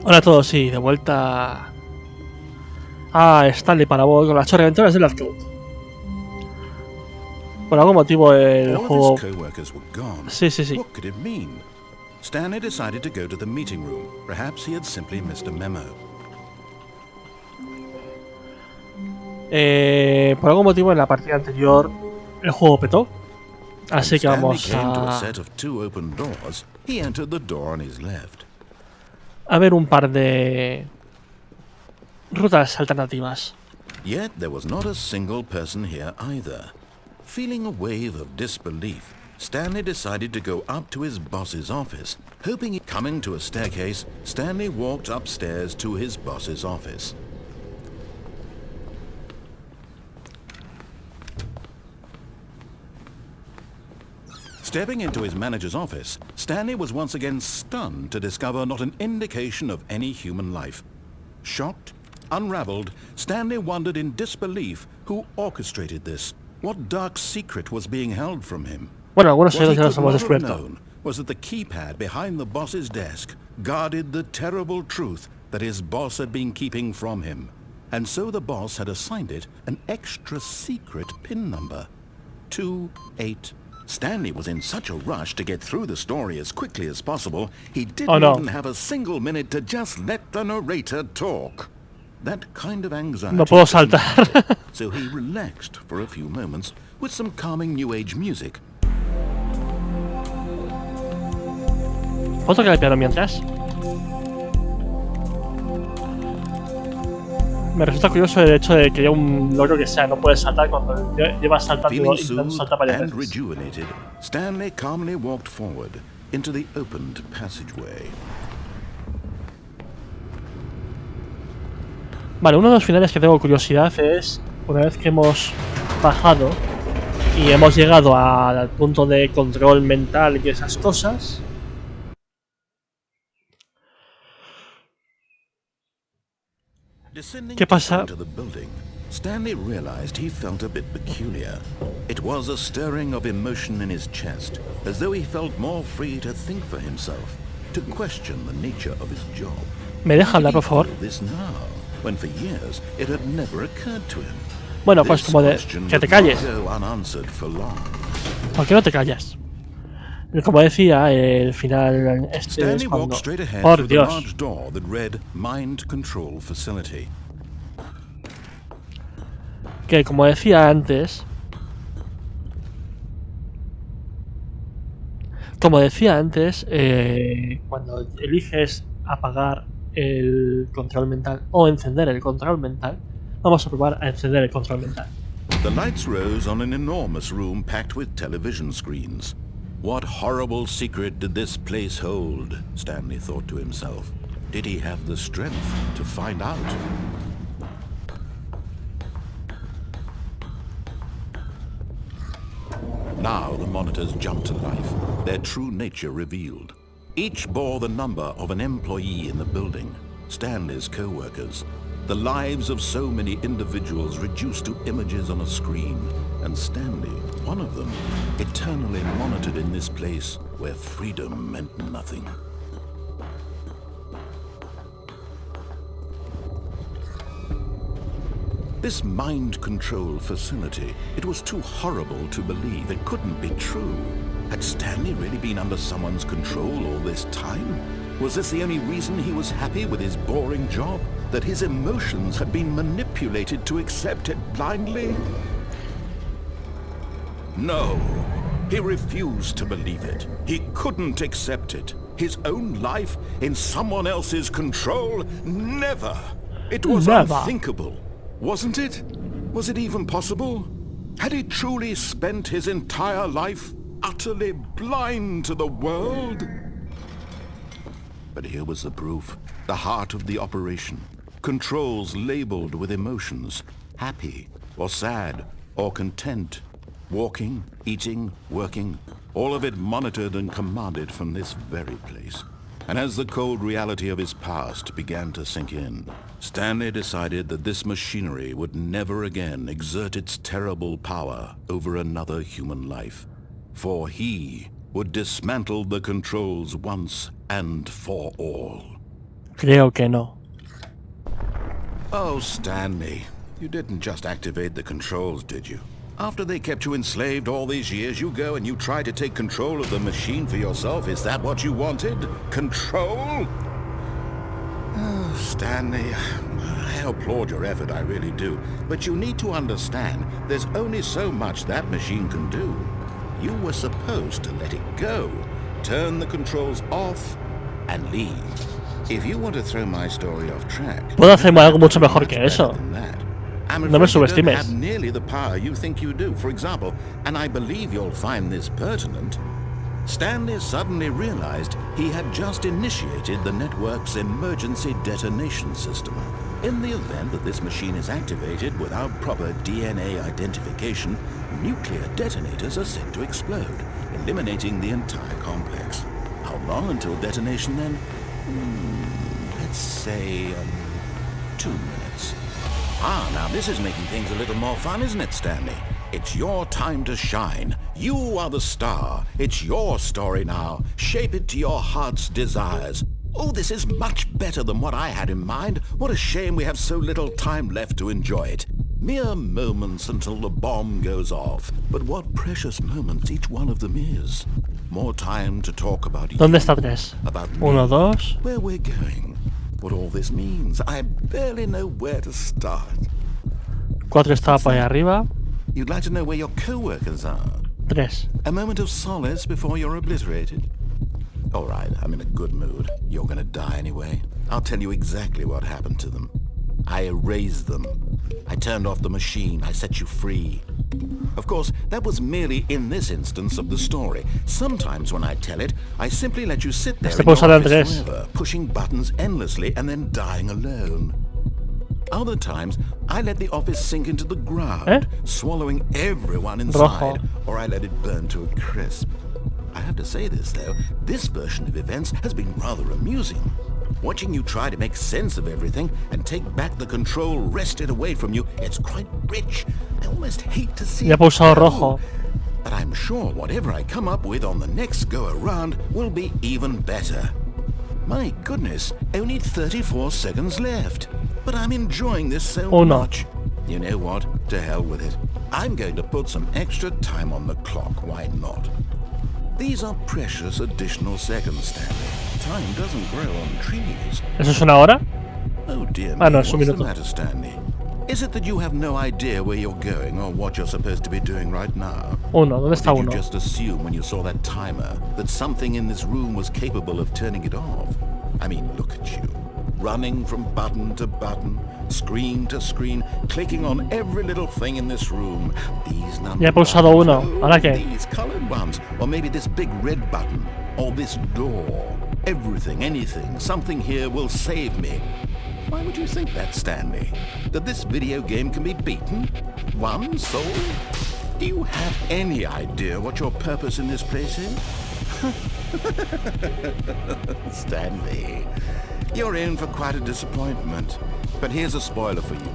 Hola a todos, sí, de vuelta a Stanley para vos con las chorreaventuras del Cloud. Por algún motivo el All of his juego... co-workers were gone. Sí. What could it mean? Stanley decided to go to the meeting room. Perhaps he had simply missed a memo. Por algún motivo en la partida anterior el juego petó. When Así que Stanley vamos came to a set of two open doors, he entered the door on his left. a ver un par de rutas alternativas. Yet there was not a single person here either. Feeling a wave of disbelief, Stanley decided to go up to his boss's office. Coming to a staircase, Stanley walked upstairs to his boss's office. Stepping into his manager's office, Stanley was once again stunned to discover not an indication of any human life. Shocked, unraveled, Stanley wondered in disbelief who orchestrated this. What dark secret was being held from him? Bueno, algunos What he secretos ya los could hemos not have descubierto. known was that the keypad behind the boss's desk guarded the terrible truth that his boss had been keeping from him. And so the boss had assigned it an extra secret PIN number. 28. Stanley was in such a rush to get through the story as quickly as possible, he didn't even have a single minute to just let the narrator talk. That kind of anxiety No puedo saltar. so he relaxed for a few moments with some calming New Age music. ¿Puedo tocar el piano mientras? Me resulta curioso el hecho de que haya un logro que sea no puedes saltar cuando llevas saltando intentando saltar varias and veces. rejuvenated, Stanley calmly walked forward into the opened passageway. Vale, uno de los finales que tengo curiosidad es una vez que hemos bajado y hemos llegado al punto de control mental y esas cosas. ¿Qué pasa? Into the building, Stanley realized he felt a bit peculiar. It was a stirring of emotion in his chest, as though he felt more free to think for himself, to question the nature of his job. ¿Me deja hablar, por favor? This now, when for years it had never occurred to him. Bueno, pues como de... que te calles. ¿Por qué no te callas? Como decía, el final este es cuando... ¡Por Dios! Que como decía antes... cuando eliges apagar el control mental o encender el control mental, vamos a probar a encender el control mental. The lights rose on an enormous room packed with television screens. What horrible secret did this place hold? Stanley thought to himself. Did he have the strength to find out? Now the monitors jumped to life, their true nature revealed. Each bore the number of an employee in the building, Stanley's co-workers. The lives of so many individuals reduced to images on a screen, and Stanley, one of them, eternally monitored in this place where freedom meant nothing. This mind control facility, it was too horrible to believe. It couldn't be true. Had Stanley really been under someone's control all this time? Was this the only reason he was happy with his boring job? That his emotions had been manipulated to accept it blindly? No. He refused to believe it. He couldn't accept it. His own life in someone else's control? Never. It was unthinkable. Wasn't it? Was it even possible? Had he truly spent his entire life utterly blind to the world? But here was the proof, the heart of the operation. Controls labeled with emotions, happy or sad or content. Walking, eating, working, all of it monitored and commanded from this very place. And as the cold reality of his past began to sink in, Stanley decided that this machinery would never again exert its terrible power over another human life. For he would dismantle the controls once and for all. Creo que no. Oh, Stanley, you didn't just activate the controls, did you? After they kept you enslaved all these years, you go and you try to take control of the machine for yourself. Is that what you wanted? Control? Oh, Stanley, I applaud your effort, I really do. But you need to understand, there's only so much that machine can do. You were supposed to let it go, turn the controls off, and leave. If you want to throw my story off track, puedo hacer algo mucho mejor que eso. No me subestimes. Have nearly the power you think you do. For example, and I believe you'll find this pertinent, Stanley suddenly realized he had just initiated the network's emergency detonation system. In the event that this machine is activated without proper DNA identification, nuclear detonators are set to explode, eliminating the entire complex. How long until detonation then? Let's say 2 minutes. Now this is making things a little more fun, isn't it, Stanley? It's your time to shine. You are the star. It's your story now. Shape it to your heart's desires. Oh, this is much better than what I had in mind. What a shame we have so little time left to enjoy it. Mere moments until the bomb goes off. But what precious moments each one of them is. More time to talk about you. ¿Dónde está 3? About me, 1, 2. where we're going. What all this means. I barely know where to start. 4 estaba por ahí arriba. You'd like to know where your co-workers are? 3. A moment of solace before you're obliterated? All right, I'm in a good mood. You're gonna die anyway. I'll tell you exactly what happened to them. I erased them. I turned off the machine. I set you free. Of course, that was merely in this instance of the story. Sometimes when I tell it, I simply let you sit there in your office forever, pushing buttons endlessly and then dying alone. Other times, I let the office sink into the ground, swallowing everyone inside, or I let it burn to a crisp. I have to say this, though, this version of events has been rather amusing. Watching you try to make sense of everything and take back the control wrested away from you, it's quite rich. I almost hate to see it go. But I'm sure whatever I come up with on the next go-around will be even better. My goodness, only 34 seconds left. But I'm enjoying this so much. You know what? To hell with it. I'm going to put some extra time on the clock. Why not? These are precious additional seconds, Stanley. Time doesn't grow on trees. ¿Eso es una hora? Oh dear me, No, es un what's minuto. the matter, Stanley? Is it that you have no idea where you're going or what you're supposed to be doing right now? 1, ¿dónde está Did 1? you just assume when you saw that timer that something in this room was capable of turning it off? I mean, look at you. Running from button to button, screen to screen, clicking on every little thing in this room. These numbers. Ya he pulsado 1. ¿Ahora qué? These colored ones. Or maybe this big red button. Or this door. Everything, anything, something here will save me. Why would you think that, Stanley? That this video game can be beaten? Won? Sold? Do you have any idea what your purpose in this place is? Stanley, you're in for quite a disappointment. But here's a spoiler for you.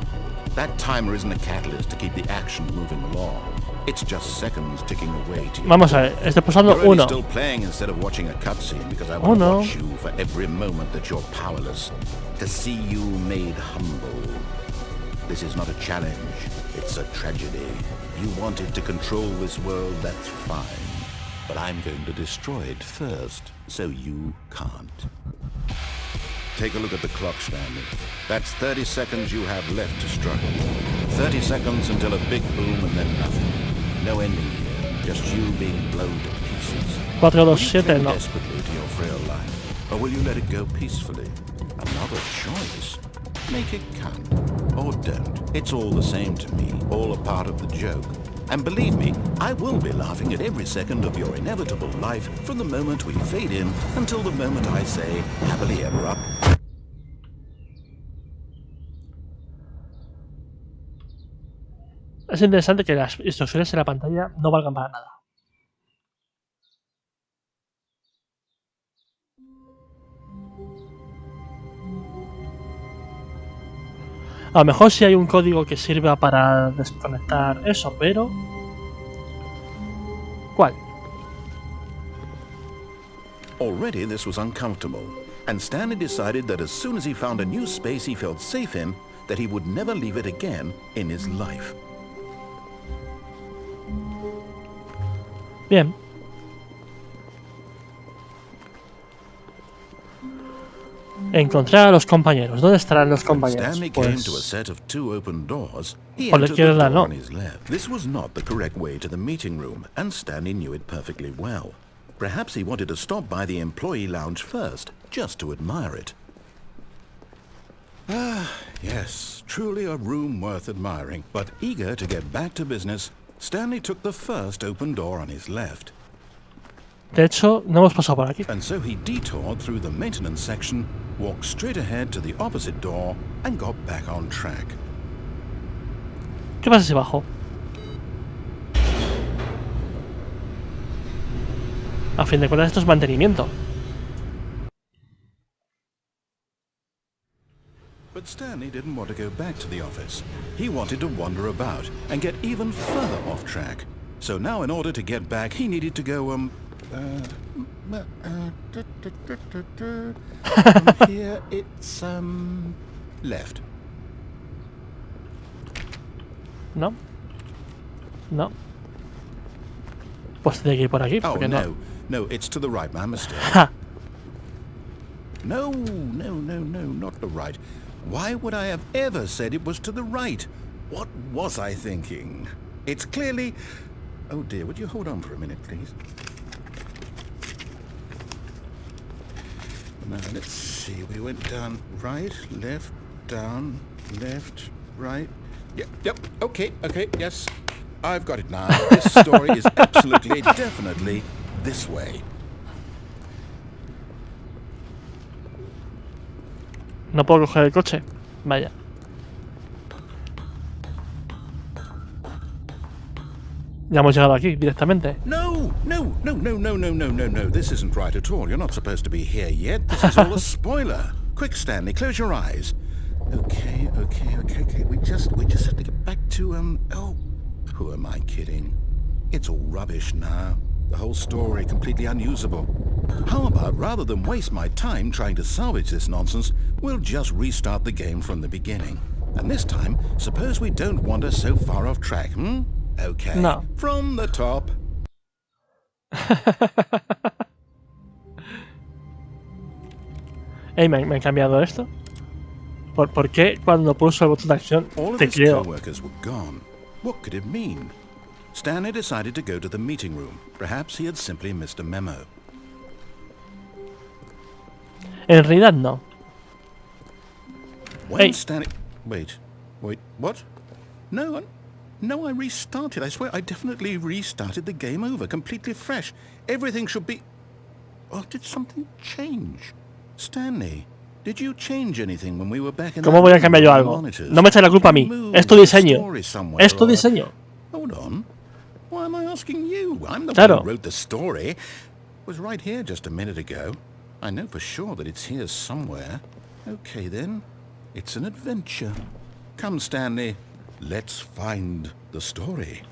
That timer isn't a catalyst to keep the action moving along. It's just seconds ticking away to you. Vamos a ver, estoy pulsando 1. Still playing instead of watching a cutscene because I want to watch you for every moment that you're powerless. To see you made humble. This is not a challenge. It's a tragedy. You wanted to control this world, that's fine. But I'm going to destroy it first, so you can't. Take a look at the clock, Stanley. That's 30 seconds you have left to struggle. 30 seconds until a big boom and then nothing. No ending here, just you being blown to pieces. 4, 2, 7, no. Desperately to your frail life, or will you let it go peacefully? Another choice. Make it count, or don't. It's all the same to me, all a part of the joke. And believe me, I will be laughing at every second of your inevitable life from the moment we fade in until the moment I say, happily ever up. Es interesante que las instrucciones en la pantalla no valgan para nada. A lo mejor sí hay un código que sirva para desconectar eso, pero... ¿Cuál? Already this was uncomfortable. And Stanley decided that as soon as he found a new space he felt safe in, that he would never leave it again in his life. Bien. Encontrar a los compañeros. ¿Dónde estarán los compañeros? Stanley came to a set of two open doors. He Por la entered the izquierda, door no. on his left. This was not the correct way to the meeting room, and Stanley knew it perfectly well. Perhaps he wanted to stop by the employee lounge first, just to admire it. Ah, yes, truly a room worth admiring. But eager to get back to business, Stanley took the first open door on his left. De hecho, no hemos pasado por aquí. And so he detoured through the maintenance section, walked straight ahead to the opposite door, and got back on track. ¿Qué pasa si bajo? A fin de cuentas, esto es mantenimiento. But Stanley didn't want to go back to the office. He wanted to wander about and get even further off track. So now in order to get back, he needed to go, from here it's, left. ¿No? No. Pues tiene que ir por aquí. Oh, Porque no, it's to the right, my mistake. Ja. No, not the right. Why would I have ever said it was to the right? What was I thinking? It's clearly... Oh dear, would you hold on for a minute, please? Now, let's see. We went down right, left, down, left, right. Yep, okay, yes. I've got it now. This story is absolutely, definitely this way. No puedo coger el coche. Vaya. Ya hemos llegado aquí directamente. No. This isn't right at all. You're not supposed to be here yet. This is all a spoiler. Quick, Stanley, close your eyes. Okay. We just have to get back to, oh, who am I kidding? It's all rubbish now. The whole story completely unusable. How about, rather than waste my time trying to salvage this nonsense, we'll just restart the game from the beginning. And this time, suppose we don't wander so far off track, Okay. No. From the top. Ey, ¿me han cambiado esto? ¿Por qué cuando pulso el botón de acción All of te his creo? co-workers were gone. What could it mean? Stanley decided to go to the meeting room. Perhaps he had simply missed a memo. En realidad no. When Hey. Stanley... Wait, what? No, I restarted. I swear I definitely restarted the game over, completely fresh. Everything should be... Oh, did something change? Stanley, did you change anything when we were back in ¿Cómo voy a cambiar yo algo? No me eche la culpa a mí. Es tu diseño. Es tu diseño. Hold on. Why am I asking you? I'm the Claro. one who wrote the story. It was right here just a minute ago. I know for sure that it's here somewhere. Okay then. It's an adventure. Come, Stanley. Let's find the story.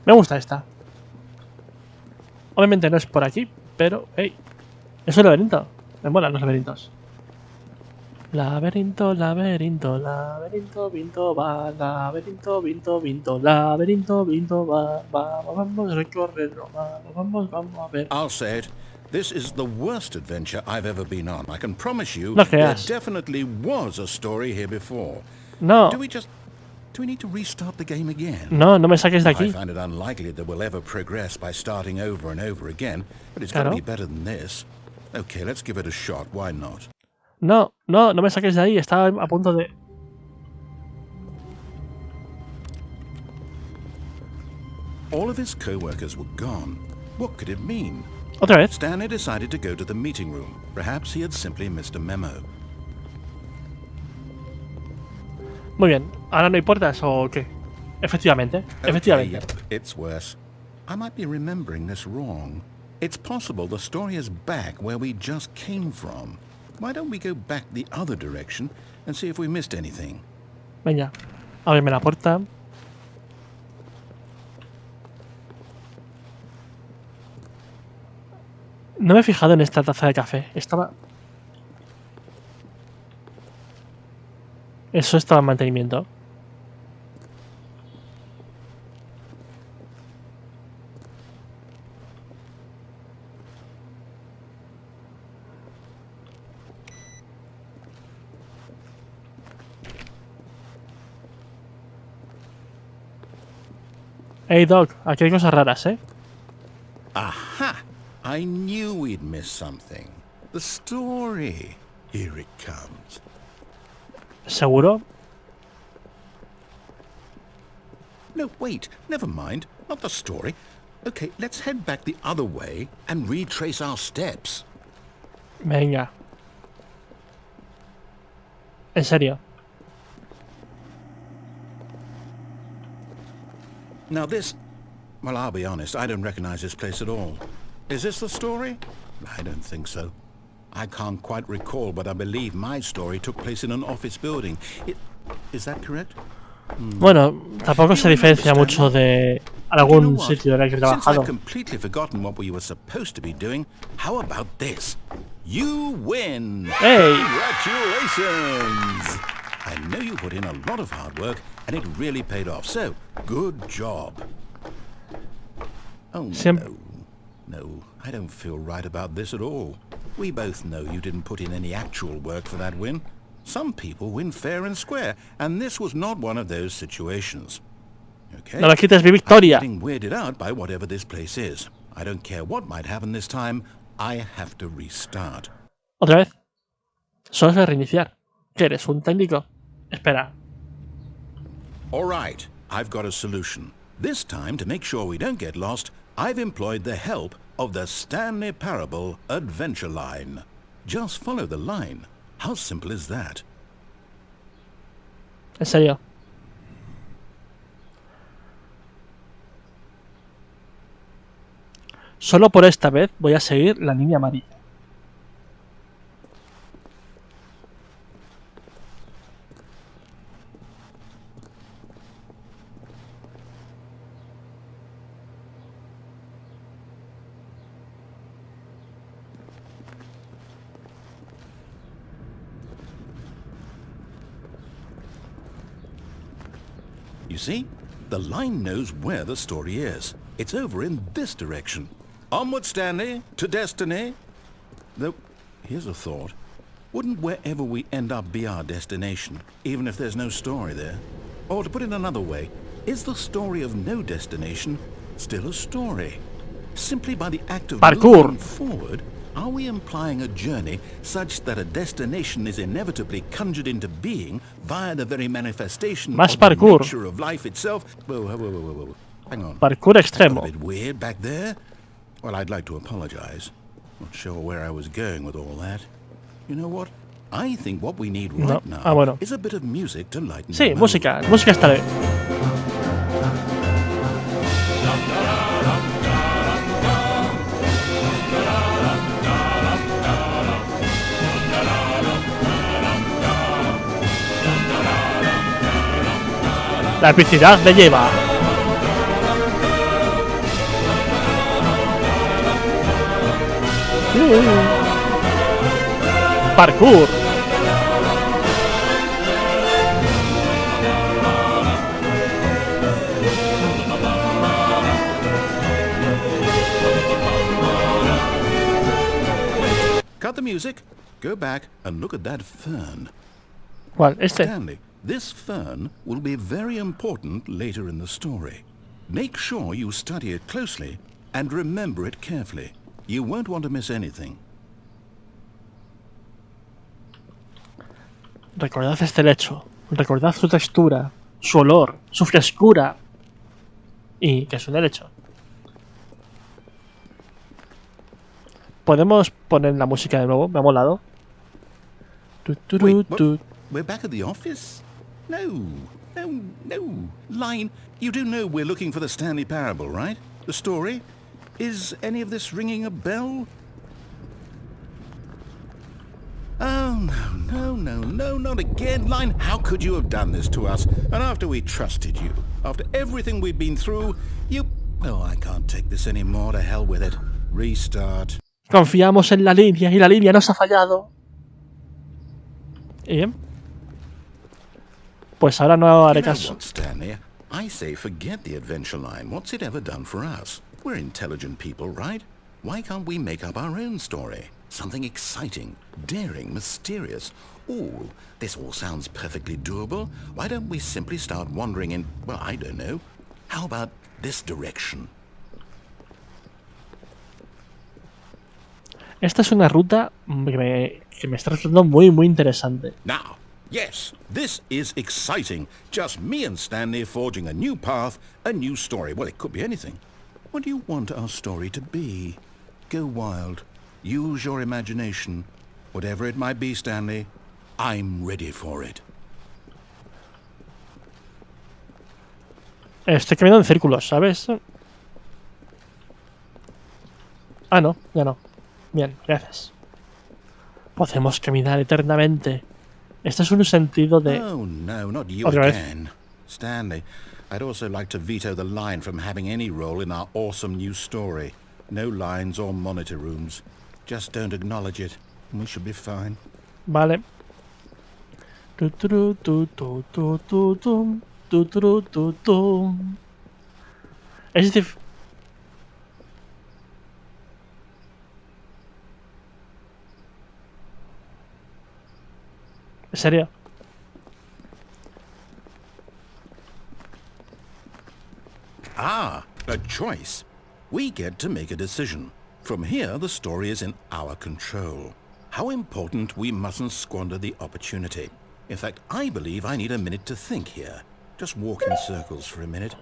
Me gusta esta. Obviamente no es por aquí, pero... ¡Ey! Es un laberinto. Me molan los laberintos. Laberinto, vinto, va. Laberinto, vinto, laberinto, vinto, va. Vamos a recorrerlo, vamos a ver. I'll say it. This is the worst adventure I've ever been on. I can promise you No there creas. definitely was a story here before. No, Do we need to restart the game again? no me saques de I aquí. find it unlikely that we'll ever progress by starting over and over again, but it's got to Claro. be better than this. Okay, let's give it a shot. Why not? No me saques de ahí. Estaba a punto de... All of his co-workers were gone. What could it mean? Otra vez. Stanley decided to go to the meeting room. Perhaps he had simply missed a memo. Muy bien. ¿Ahora no hay puertas o qué? Efectivamente. Okay, Efectivamente. yep, it's worse. I might be remembering this wrong. It's possible the story is back where we just came from. Why don't we go back the other direction and see if we missed anything. Venga, ábreme la puerta. No me he fijado en esta taza de café. Estaba... Eso estaba en mantenimiento. Hey Doc, aquí hay cosas raras, ¿eh? Aha! I knew we'd miss something. The story. Here it comes. ¿Seguro? No, wait. Never mind. Not the story. Okay, let's head back the other way and retrace our steps. Venga. En serio. Now this... Well, I'll be honest. I don't recognize this place at all. Is this the story? I don't think so. I can't quite recall, but I believe my story took place in an office building. Is that correct? Bueno, tampoco se diferencia mucho de algún sitio en el que he Since trabajado. I've completely forgotten what we were supposed to be doing, how about this? You win! Hey! Congratulations! I know you put in a lot of hard work, and it really paid off, so good job. Oh, no, I don't feel right about this at all. We both know you didn't put in any actual work for that win. Some people win fair and square, and this was not one of those situations. Okay? No me quites mi victoria. I'm getting weirded out by whatever this place is. I don't care what might happen this time. I have to restart. ¿Otra vez? Solo es de reiniciar. ¿Qué eres, un técnico? Espera. All right, I've got a solution. This time, to make sure we don't get lost, I've employed the help of the Stanley Parable Adventure Line. Just follow the line. How simple is that? En serio. Solo por esta vez voy a seguir la línea amarilla. You see? The line knows where the story is. It's over in this direction. Onward, Stanley, to destiny. Though, here's a thought. Wouldn't wherever we end up be our destination, even if there's no story there? Or to put it another way, is the story of no destination still a story? Simply by the act of moving forward, are we implying a journey such that a destination is inevitably conjured into being via the very manifestation of the nature of life itself? Whoa. Hang on. Parkour extremo. A bit weird back there? Well, I'd like to apologize. Not sure where I was going with all that. You know what? I think what we need right now is a bit of music to lighten the mood. Música está bien. La epicidad me lleva. Parkour. Cut the music. Go back and look at that fern. ¿Cuál? Este. Stanley, this fern will be very important later in the story. Make sure you study it closely and remember it carefully. You won't want to miss anything. Recordad este helecho. Recordad su textura, su olor, su frescura. Y que es un helecho. ¿Podemos poner la música de nuevo? Me ha molado. Wait, we're back at the office? No. Line, you do know we're looking for the Stanley Parable, right? The story? Is any of this ringing a bell? Oh, no, not again. Line, how could you have done this to us? And after we trusted you, after everything we've been through, you... Oh, I can't take this anymore. To hell with it. Restart. Confiamos en la línea y la línea nos ha fallado. Y bien. Pues ahora no haré caso. What, Stanley? I say forget the adventure line. What's it ever done for us? We're intelligent people, right? Why can't we make up our own story? Something exciting, daring, mysterious. Ooh, this all sounds perfectly doable. Why don't we simply start wandering in, well, I don't know. How about this direction? Esta es una ruta que me está resultando muy interesante. Now, yes, this is exciting. Just me and Stanley forging a new path, a new story. Well, it could be anything. What do you want our story to be? Go wild. Use your imagination. Whatever it might be, Stanley, I'm ready for it. Estoy caminando en círculos, ¿sabes? Ah, no, ya no. Bien, gracias. Podemos caminar eternamente. Este es un sentido de... Oh, no, not you Otra again. vez. Stanley, I'd also like to veto the line from having any role in our awesome new story. No lines or monitor rooms. Just don't acknowledge it, and we should be fine. Vale. Es decir... ¿En serio? Ah, a choice. We get to make a decision. From here, the story is in our control. How important we mustn't squander the opportunity. In fact, I believe I need a minute to think here. Just walk in circles for a minute.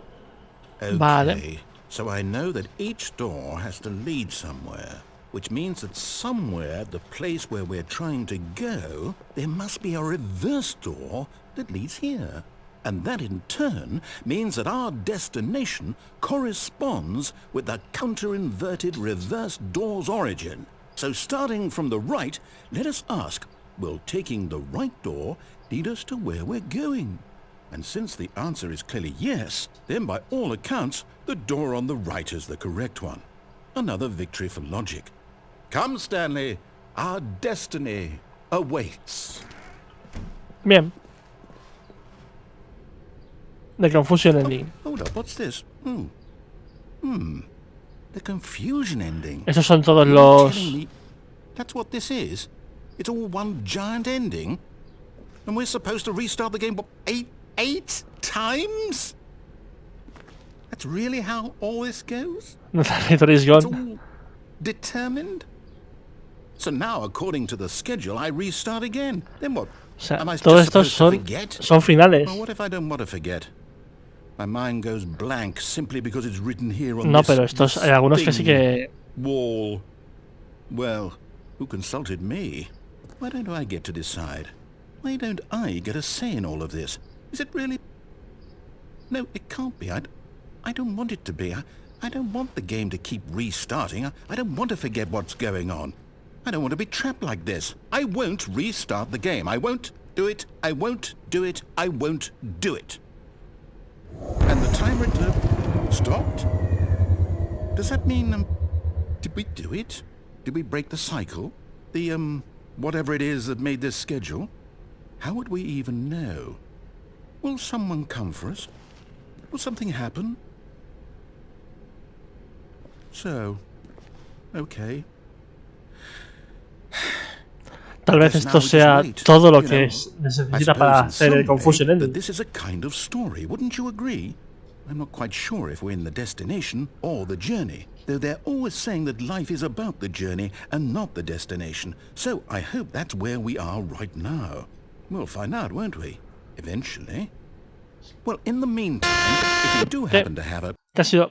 Okay, Vale. so I know that each door has to lead somewhere, which means that somewhere at the place where we're trying to go, there must be a reverse door that leads here. And that in turn means that our destination corresponds with the counter-inverted reverse door's origin. So starting from the right, let us ask, will taking the right door lead us to where we're going? And since the answer is clearly yes, then by all accounts, the door on the right is the correct one. Another victory for logic. Come, Stanley, our destiny awaits. Bien. The confusion ending. Hold up, what's this? The confusion ending. Esos son todos You're los... telling me that's what this is? It's all one giant ending? And we're supposed to restart the game, what, eight times? That's really how all this goes? The narrator is It's gone. all determined? So now, according to the schedule, I restart again. Then what? O sea, Am I todos just estos supposed to forget? son finales. Well, what if I don't want to forget? My mind goes blank simply because it's written here on No, this, pero estos hay algunos que sí que... wall. Well, who consulted me? Why don't I get to decide? Why don't I get a say in all of this? Is it really... No, it can't be. I don't want it to be. I don't want the game to keep restarting. I don't want to forget what's going on. I don't want to be trapped like this. I won't restart the game. I won't do it. I won't do it. I won't do it. And the timer stopped? Does that mean, did we do it? Did we break the cycle? The, whatever it is that made this schedule? How would we even know? Will someone come for us? Will something happen? So, okay. Tal vez esto sea todo lo que se necesita para hacer el confusion ending. This is a kind of story, wouldn't you agree? I'm not quite sure if we're in the destination or the journey, though they're always saying that life is about the journey and not the destination. So I hope that's where we are right now. We'll find out, won't we? Eventually. Well, in the meantime, if you do happen to have a... ¿Qué ha sido?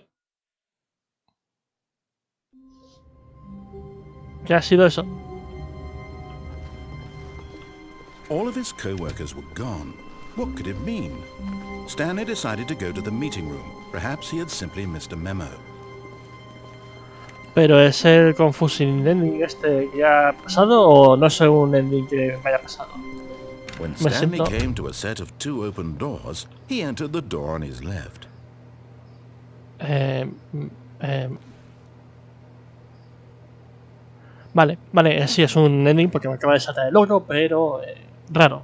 ¿Qué ha sido eso? All of his co-workers were gone. What could it mean? Stanley decided to go to the meeting room. Perhaps he had simply missed a memo. Pero ¿es el confusing ending este que ya ha pasado o no es un ending que me haya pasado? When Me Stanley siento... came to a set of 2 open doors, he entered the door on his left. Vale, sí es un ending porque me acaba de saltar el logro, pero raro.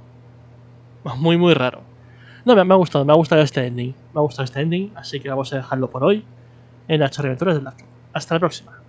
Muy, muy raro. No, me ha gustado este ending. Me ha gustado este ending, así que vamos a dejarlo por hoy en las aventuras del laptop. Hasta la próxima.